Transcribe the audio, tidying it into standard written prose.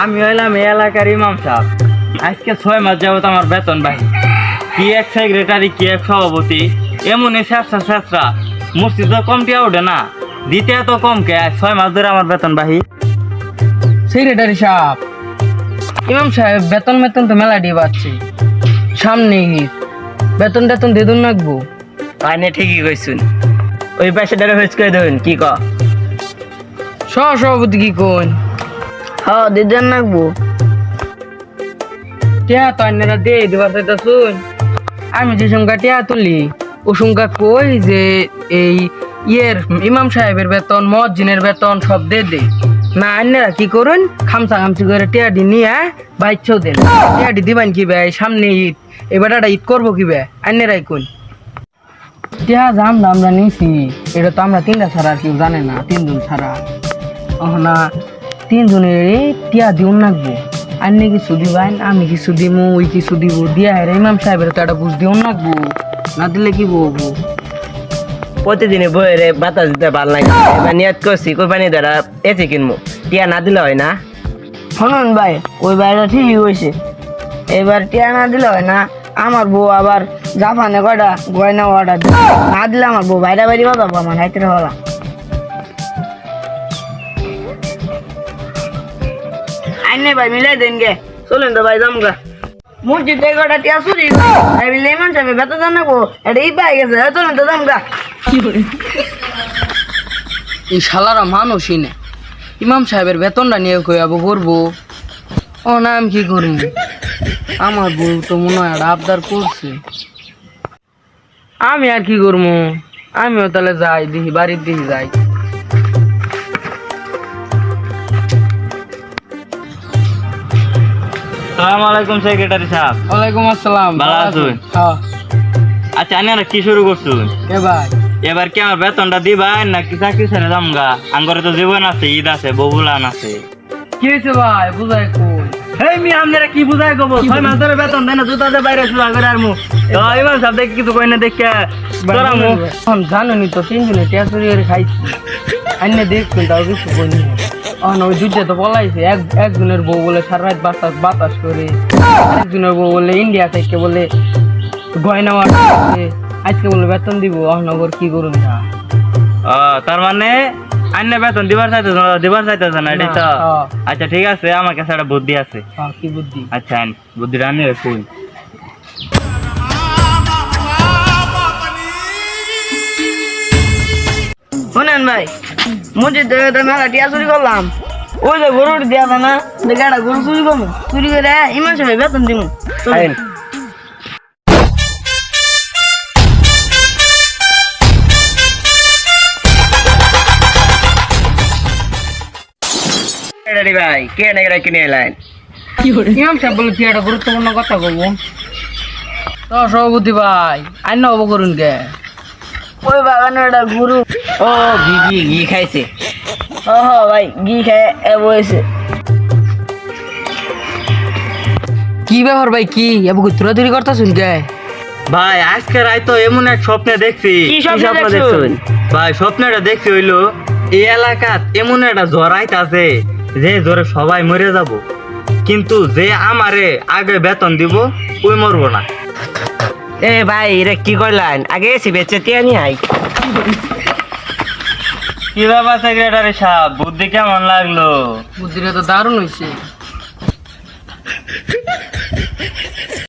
আমি হইলাম এই এলাকার ইমাম সাহেব। আজকে 6 মাস যাবত আমার বেতন বাহি। কি এক সেক্রেটারি, কি এক সভাপতি, এমনই শেষরা মসজিদে কমটিয়া ওঠে না, দিতে এত কম কে? 6 মাস ধরে আমার বেতন বাহি। সেক্রেটারি সাহেব, ইমাম সাহেব বেতন তো মেলা দিয়ে পাচ্ছে। সামনে ঈদ, বেতন দিয়ে দিন রাখবো। পানি ঠিকই কইছুন। ওই পাশে ধরে হইচ করে দেবেন কি ক? সভাপতি কি কোন? হ্যাঁ দিদেন রাখবো। টিয়া তো আন্যরা দিয়ে দিবার চাইতা শুন। আমি যে সংখ্যা টিয়া তুলি ও সংখ্যা কই যে এই ইমাম সাহেবের বেতন, মজ্জিনের বেতন সব দে না। আন্যরা কি করুন, খামচি করে টিয়াডি নিয়ে বাইচ্ছেও দেন। টিয়াডি দিবেন কি বে? সামনে ঈদ, এবার একটা ঈদ করবো কি বে? আন্যরাই কোন টিয়া আমরা নিছি, এটা তো আমরা 3টা ছাড়া আর কেউ জানে না। 3 জন ছাড়া না, 3 জনের টিয়া দিউন রাখবো। আন্নে কিছু দিবেন, আমি কিছু দিমু, ওই কিছু দিব দিয়া হেরে ইমাম সাহেবের তো একটা বুঝ দিউন রাখবো। না দিলে কি বলবো? প্রতিদিনে বইরে বাতাস দিতে ভাল লাগে। এবার নিয়ত করছি কোরবানি দ্বারা এসে কিনবো, টিয়া না দিলে হয় না। শুনুন ভাই, ওই ভাইটা ঠিকই হয়েছে। এবার টিয়া না দিলে হয় না। আমার বউ আবার জাপানে কয়টা গয়না অর্ডার না দিলে আমার বউ বাইরে বাইরে বাজাবো আমার হাইতের হলা। আইনে ভাই মিলাই দেন গে, চলুন তো ভাই জামগা। মসজিদে কয়টা টিয়া চুরি লেমন সাহেব বেতন জানাবো, এটা এই পাই গেছে। চলুন তো জামগা। এই শালারা মানুষই না, ইমাম সাহেবের বেতনটা নিয়ে কইয়াবো করবো। ও না, আমি কি করবো? আমার বউ তো মনে হয় একটা আবদার করছে। আমি আর কি করবো? আমিও তাহলে যাই, দেখি বাড়ির দিকে যাই। আসসালামু আলাইকুম সেক্রেটারি সাহেব। ওয়ালাইকুম আসসালাম। ভালো আছেন? হ্যাঁ। আচ্ছা, আন্যরা কি শুরু করছুন? কে ভাই? এবার কি আমার বেতনটা দিবেন নাকি চাকরি ছেড়ে যামগা? আঙ্গরে তো জীবন আছে, ঈদ আছে, ববুলান আছে। কি হয়েছে ভাই? বুঝাই কই? এই মি আপনারা কি বুঝাই কব? 6 মাস ধরে বেতন দেন না, জুতাতে বাইরে শুরু করে আর মু তো ইমাম সাহেব দেখি কিছু কই না, দেখে তোরা মু জানি তো 3 জনে টিয়া চুরি করে খাইছি। আইনে দেখছেন তাও কিছু কইনি। ওই দুইটা তো বলাইছে, একজনের বউ বলে সারা রাত বাতাস করে, একজনের বউ বলে ইন্ডিয়া থেকে বলে গয়না মারছে, আজকে বলে বেতন দিব। অহনগর কি করুন না। তার মানে আইনে বেতন দিবার চাইতেছে না, এটাই তো? আচ্ছা ঠিক আছে, আমার কাছে একটা বুদ্ধি আছে। কি বুদ্ধি? আচ্ছা বুদ্ধিটা আমি কই। শোনেন ভাই, মসজিদে মেলা টিয়া চুরি করলাম। ওই যে গরু দিয়া না, দেখে একটা গরু চুরি করবো, চুরি করে ইমান সাহেব বেতন দিব। আইন। সেক্রেটারি ভাই, কে নাকি কিনে এলেন? ইমাম সাহেব বলে কি একটা গুরুত্বপূর্ণ কথা বলবো। তো সভাপতি ভাই, আইন হবো করুন কে? ওই বাগানের একটা গরু। ও ঘি খাইছে। হ ভাই, ঘি খেয়ে বসে। কি ব্যাপার ভাই? কি এবো তুরাতুরি করতেছুন কে? ভাই আজকে রাত তো এমন এক স্বপ্নে দেখছি। কি স্বপ্ন দেখছুন? দেখছুন? ভাই স্বপ্নটা দেখছি হইলো, এই এলাকাত এমন একটা জ্বর আইতাছে যে জ্বরে সবাই মরে যাব, কিন্তু যে আমারে আগে বেতন দিব ওই মরবো না। এ ভাই রে কি করলেন? আগে এসে বেচে টিয়া নিয়ে আই। কি ব্যাপার সেক্রেটারি সাহেব, বুদ্ধি কেমন লাগলো? বুদ্ধিটা তো দারুণ হয়েছে।